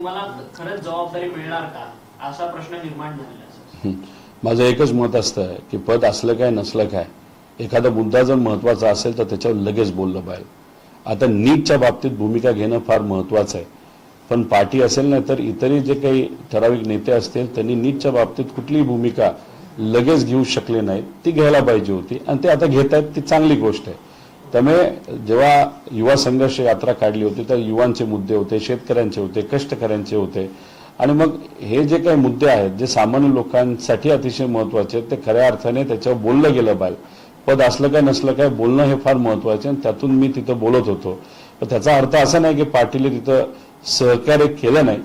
मला खरंच जबाबदारी मिळणार का असा प्रश्न निर्माण झालेला आहे। माझं एकच मत असतं की पद असलं काय नसलं काय, एखादा मुद्दा जर महत्त्वाचा असेल तर त्याच्यावर लगेच बोललं पाहिजे। आता नीटच्या बाबतीत भूमिका घेणं फार महत्त्वाचं आहे, पण पार्टी असेल ना तर इतरही जे काही ठराविक नेते असतील त्यांनी नीटच्या बाबतीत कुठलीही भूमिका लगेच घेऊ शकले नाहीत, ती घ्यायला पाहिजे होती आणि ते आता घेत आहेत, ती चांगली गोष्ट आहे। त्यामुळे जेव्हा युवा संघर्ष यात्रा काढली होती तर युवांचे मुद्दे होते, शेतकऱ्यांचे होते, कष्टकऱ्यांचे होते आणि मग हे जे काही मुद्दे आहेत जे सामान्य लोकांसाठी अतिशय महत्त्वाचे आहेत ते खऱ्या अर्थाने त्याच्यावर बोललं गेलं पाहिजे। पद असलं काय नसलं काय बोलणं हे फार महत्त्वाचं आहे आणि त्यातून मी तिथं बोलत होतो। पण त्याचा अर्थ असा नाही की पार्टीने तिथं सहकार्य केलं नाही,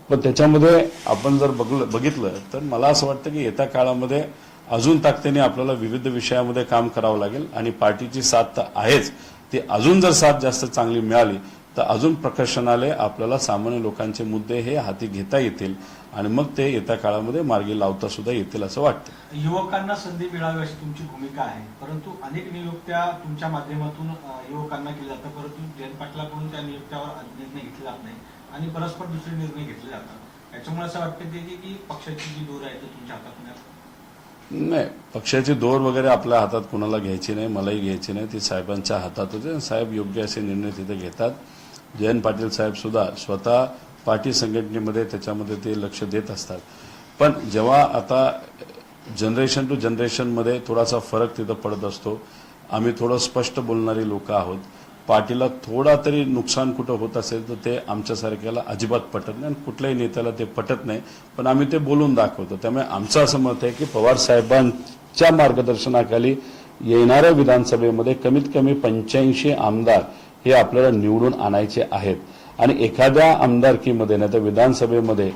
पण त्याच्यामध्ये आपण जर बघितलं तर मला असं वाटतं की येत्या काळामध्ये अजून ताकदीने आपल्याला विविध विषयामध्ये काम करावं लागेल आणि पार्टीची साथ तर आहेच, ती अजून जर साथ जास्त चांगली मिळाली तर अजून प्रकर्षणाने आपल्याला सामान्य लोकांचे मुद्दे हे हाती घेता येतील आणि मग ते येत्या काळामध्ये मार्गी लावता सुद्धा येतील असं वाटतं। युवकांना संधी मिळावी अशी तुमची भूमिका आहे, परंतु अनेक नियुक्त्या तुमच्या माध्यमातून युवकांना केल्या जातात, परंतु जयंत पाटलांकडून त्या नियुक्त्यावर निर्णय घेतले जात नाही आणि परस्पर दुसरे निर्णय घेतले जातात। याच्यामुळे असं वाटतं की पक्षाची जी दोर आहे ती तुमच्या हातात नाही, पक्षाची दोर वगैरे आपल्या हातात कुणाला घ्यायची नाही, मलाही घ्यायची नाही, ती साहेबांच्या हातात होते। साहेब योग्य असे निर्णय तिथे घेतात। जयंत पाटील साहेब सुद्धा स्वतः पार्टी संघटनेमध्ये त्याच्यामध्ये ते लक्ष देत असतात। पण जेव्हा आता जनरेशन टू जनरेशनमध्ये थोडासा फरक तिथं पडत असतो, आम्ही थोडं स्पष्ट बोलणारी लोक आहोत, पार्टीला थोडा तरी नुकसान कुठं होत असेल तर ते आमच्यासारख्याला अजिबात पटत नाही आणि कुठल्याही नेत्याला ते पटत नाही, पण आम्ही ते बोलून दाखवतो। त्यामुळे आमचं असं मत आहे की पवार साहेबांच्या मार्गदर्शनाखाली येणाऱ्या विधानसभेमध्ये कमीत कमी 85 आमदार हे आपल्याला निवडून आणायचे आहेत आणि एखाद्या आमदारकीमध्ये नाही तर विधानसभेमध्ये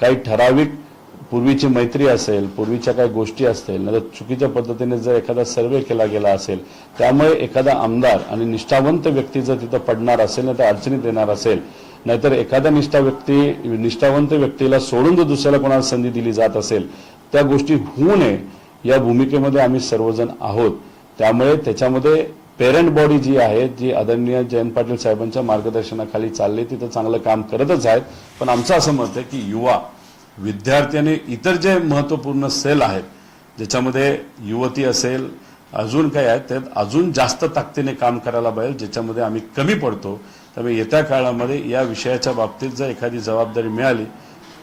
काही ठराविक पूर्वीची मैत्री असेल, पूर्वीच्या काही गोष्टी असतील नाही तर चुकीच्या पद्धतीने जर एखादा सर्वे केला गेला असेल, त्यामुळे एखादा आमदार आणि निष्ठावंत व्यक्ती जर तिथं पडणार असेल नाही तर अडचणीत येणार असेल, नाहीतर एखादा निष्ठावंत व्यक्तीला सोडून जर दुसऱ्याला कोणाला संधी दिली जात असेल, त्या गोष्टी होऊ नये या भूमिकेमध्ये आम्ही सर्वजण आहोत। त्यामुळे त्याच्यामध्ये पेरेंट बॉडी जी आहे, जी आदरणीय जयंत पाटील साहेबांच्या मार्गदर्शनाखाली चालली, तिथं चांगलं काम करतच आहेत। पण आमचं असं मत आहे की युवा, विद्यार्थी आणि इतर जे महत्त्वपूर्ण सेल आहेत ज्याच्यामध्ये युवती असेल, अजून काही आहेत, त्यात अजून जास्त ताकदीने काम करायला पाहिजे, ज्याच्यामध्ये आम्ही कमी पडतो। त्यामुळे येत्या काळामध्ये या विषयाच्या बाबतीत जर एखादी जबाबदारी मिळाली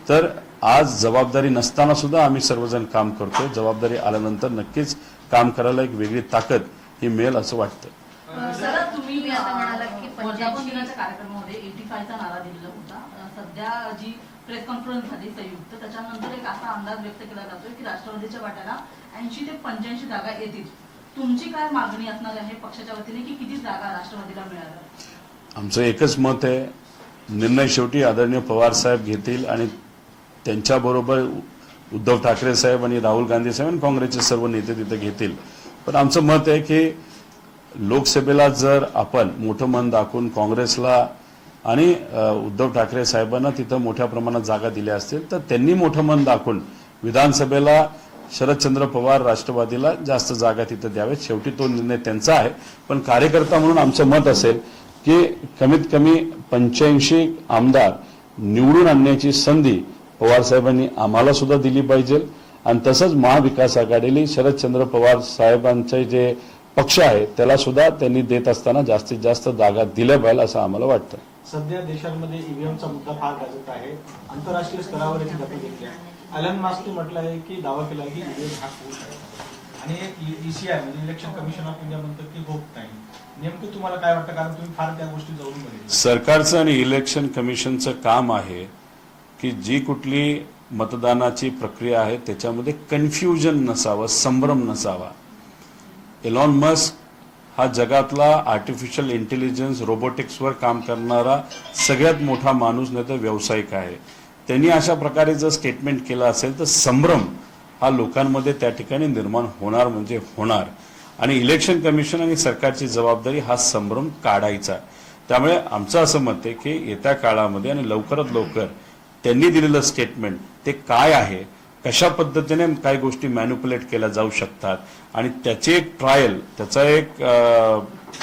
तर आज जबाबदारी नसताना सुद्धा आम्ही सर्वजण काम करतो, जबाबदारी आल्यानंतर नक्कीच काम करायला एक वेगळी ताकद ही मिळेल असं वाटतं। सर, तुम्ही आता म्हणालात की वर्धापन दिनाच्या कार्यक्रमामध्ये 85 चा नारा दिलेला होता। सध्या जी प्रेस कॉन्फरन्स झाली संयुक्त, त्याच्यानंतर एक असा अंदाज व्यक्त केला जातोय की राष्ट्रवादीच्या वाट्याला 80 ते 85 जागा येतील। तुमची काय मागणी असणार आहे पक्षाच्या वतीने की किती जागा राष्ट्रवादीला मिळाल्या? आमचं एकच मत आहे, निर्णय शेवटी आदरणीय पवार साहेब घेतील आणि त्यांच्याबरोबर उद्धव ठाकरे साहेब आणि राहुल गांधी साहेब आणि काँग्रेसचे सर्व नेते तिथे घेतील। पण आमचं मत आहे की लोकसभेला जर आपण मोठं मन दाखवून काँग्रेसला आणि उद्धव ठाकरे साहेबांना तिथं मोठ्या प्रमाणात जागा दिल्या असतील तर त्यांनी मोठं मन दाखवून विधानसभेला शरदचंद्र पवार राष्ट्रवादीला जास्त जागा तिथं द्यावेत। शेवटी तो निर्णय त्यांचा आहे, पण कार्यकर्ता म्हणून आमचं मत असेल की कमीत कमी 85 आमदार निवडून आणण्याची संधी पवार साहेबांनी आम्हाला सुद्धा दिली पाहिजे आणि तसंच महाविकास आघाडीला शरदचंद्र पवार साहेबांचे जे पक्ष आहे त्याला सुद्धा त्यांनी देत असताना जास्तीत जास्त जागा दिल्या पाहिजे असं आम्हाला वाटतं। सध्या देशामध्ये ईव्हीएमचा मुद्दा फार गाजत आहे, आंतरराष्ट्रीय स्तरावर याची दखल घेतली आहे। एलन मास्कने म्हटलं आहे की दावा केला की ईव्हीएम हा खोट आहे आणि ईसीआय म्हणजे इलेक्शन कमिशन ऑफ इंडिया म्हणतात की होत नाही। नेमकं तुम्हाला काय वाटतं, कारण तुम्ही फार त्या गोष्टी जवळून बघितल्या? सरकारचं आणि इलेक्शन कमिशनचं काम आहे की जी कुठली मतदानाची प्रक्रिया आहे त्याच्यामध्ये कन्फ्युजन नसावं, संभ्रम नसावा। एलॉन मस्क हा जगातला आर्टिफिशियल इंटेलिजन्स रोबोटिक्सवर काम करणारा सगळ्यात मोठा माणूस नाही तर व्यावसायिक आहे। त्यांनी अशा प्रकारे जर स्टेटमेंट केलं असेल तर संभ्रम हा लोकांमध्ये त्या ठिकाणी निर्माण होणार म्हणजे होणार आणि इलेक्शन कमिशन आणि सरकारची जबाबदारी हा संभ्रम काढायचा। त्यामुळे आमचं असं मत आहे की येत्या काळामध्ये आणि लवकरात लवकर त्यांनी दिलेलं स्टेटमेंट ते काय आहे, कशा पद्धतीने काही गोष्टी मॅन्युप्युलेट केल्या जाऊ शकतात आणि त्याचे एक ट्रायल, त्याचा एक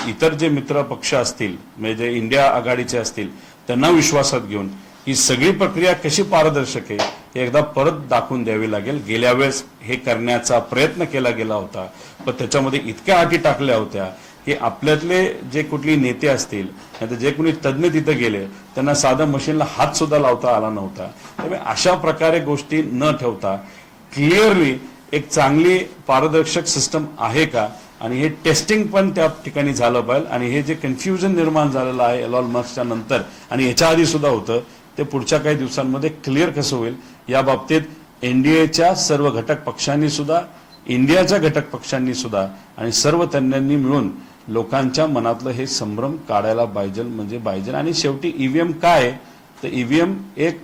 इतर जे मित्र पक्ष असतील म्हणजे इंडिया आघाडीचे असतील त्यांना विश्वासात घेऊन ही सगळी प्रक्रिया कशी पारदर्शक आहे हे एकदा परत दाखवून द्यावी लागेल. गेल्या वेळेस हे करण्याचा प्रयत्न केला गेला होता, पण त्याच्यामध्ये इतक्या अटी टाकल्या होत्या की आपल्यातले जे कुठली नेते असतील नाही तर जे कोणी तज्ज्ञ तिथे गेले त्यांना साधं मशीनला हात सुद्धा लावता आला नव्हता. त्यामुळे अशा प्रकारे गोष्टी न ठेवता क्लिअरली एक चांगली पारदर्शक सिस्टम आहे का आणि हे टेस्टिंग पण त्या ठिकाणी झालं पाहिजे. आणि हे जे कन्फ्युजन निर्माण झालेलं आहे एलॉन मस्कच्या नंतर आणि याच्या आधी सुद्धा होतं ते पुढच्या काही दिवसांमध्ये क्लिअर कसं होईल या बाबतीत एनडीएच्या सर्व घटक पक्षांनी सुद्धा, इंडियाच्या घटक पक्षांनी सुद्धा आणि सर्व तज्ञांनी मिळून लोकांच्या मनातलं हे संभ्रम काढायला पाहिजे म्हणजे पाहिजे. आणि शेवटी ईव्हीएम काय तर ईव्हीएम एक